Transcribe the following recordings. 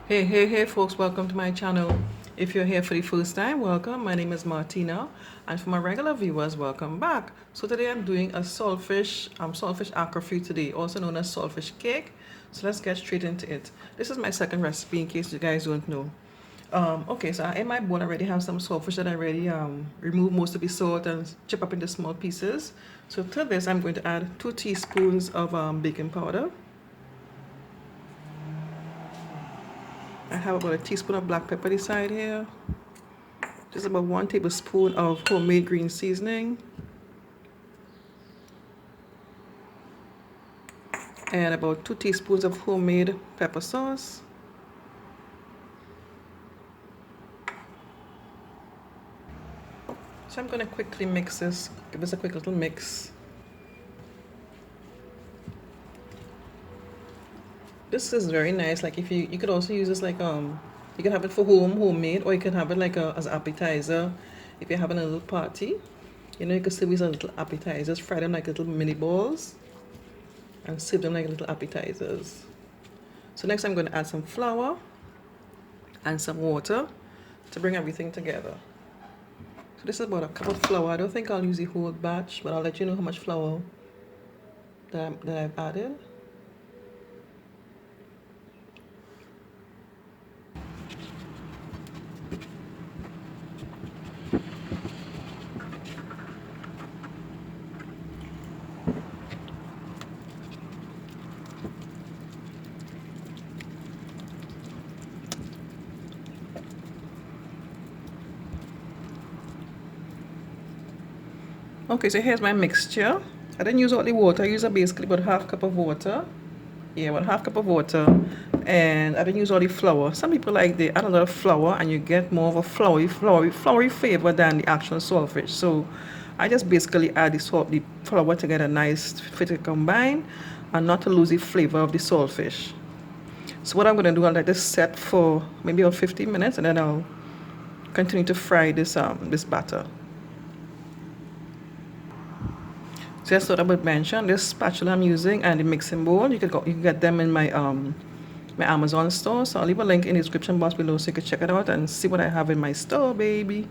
Hey folks, welcome to my channel. If you're here for the first time, welcome. My name is Martina, and for my regular viewers, welcome back. So today I'm doing a saltfish Accra for you today, also known as saltfish cake. So let's get straight into it. This is my second recipe in case you guys don't know. Okay, so in my bowl I already have some saltfish that I already removed most of the salt and chip up into small pieces. So to this I'm going to add 2 teaspoons of baking powder. I have about a teaspoon of black pepper this side here. Just about 1 tablespoon of homemade green seasoning. And about 2 teaspoons of homemade pepper sauce. So I'm going to quickly mix this, give this a quick little mix. This is very nice. Like if you could also use this like you can have it for homemade, or you can have it like as an appetizer if you're having a little party. You know, you could serve these as little appetizers, fry them like little mini balls and serve them like little appetizers. So next I'm going to add some flour and some water to bring everything together. So this is about a cup of flour. I don't think I'll use the whole batch, but I'll let you know how much flour that I've added. Okay, so here's my mixture. I didn't use all the water. I used basically about half cup of water. Yeah, about half cup of water. And I didn't use all the flour. Some people like they add a lot of flour and you get more of a flowery flavor than the actual saltfish. So I just basically add the flour together nice for it to combine and not to lose the flavor of the saltfish. So what I'm going to do, I'll let this set for maybe about 15 minutes and then I'll continue to fry this batter. So that's what I would mention. This spatula I'm using and the mixing bowl, you can get them in my my Amazon store. So I'll leave a link in the description box below so you can check it out and see what I have in my store, baby.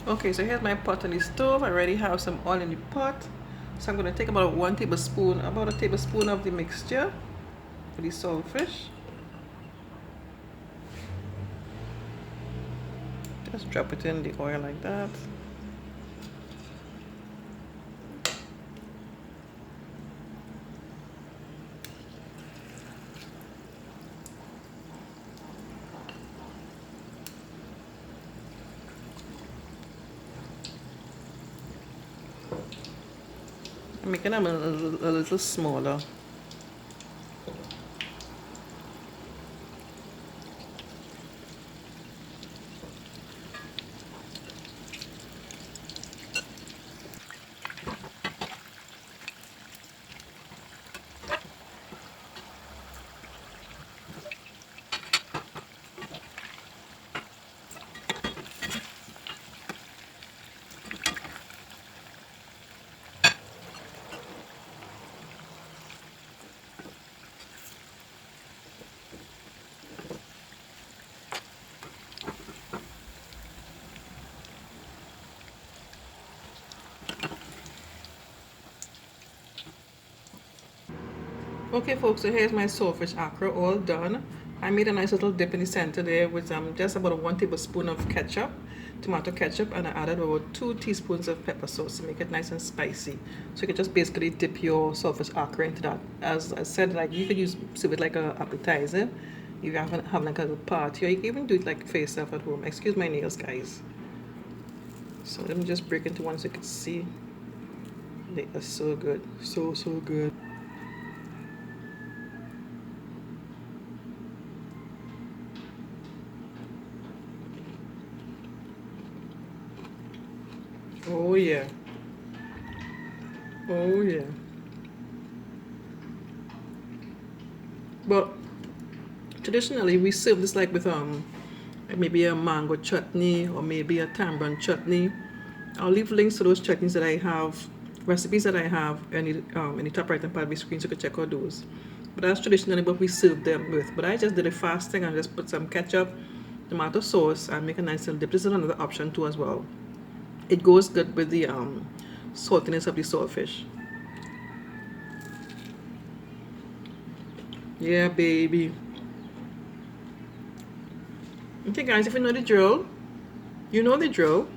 Okay, so here's my pot on the stove. I already have some oil in the pot. So I'm going to take about a tablespoon of the mixture for the saltfish. Just drop it in the oil like that. I'm making them a little smaller. Okay folks, so here's my saltfish Accra all done. I made a nice little dip in the center there with just about 1 tablespoon of ketchup, tomato ketchup, and I added about 2 teaspoons of pepper sauce to make it nice and spicy. So you can just basically dip your saltfish Accra into that. As I said, like you could serve it like an appetizer if you have like a little party, or you can even do it like for yourself at home. Excuse my nails, guys. So let me just break into one so you can see. They are so good, so good. Oh yeah. Oh yeah. But traditionally we serve this like with maybe a mango chutney or maybe a tamarind chutney. I'll leave links to those chutneys that I have, recipes that I have in the top right hand part of the screen so you can check out those. But that's traditionally what we serve them with. But I just did a fast thing and just put some ketchup, tomato sauce, and make a nice little dip. This is another option too as well. It goes good with the saltiness of the saltfish. Yeah, baby. Okay guys, if you know the drill, you know the drill.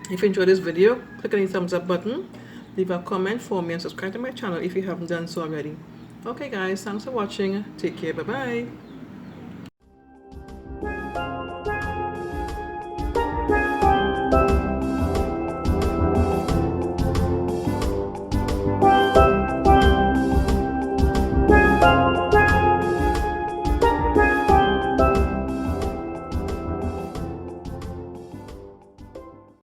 If you enjoyed this video, click on the thumbs up button, leave a comment for me, and subscribe to my channel if you haven't done so already. Okay guys, thanks for watching. Take care. Bye bye.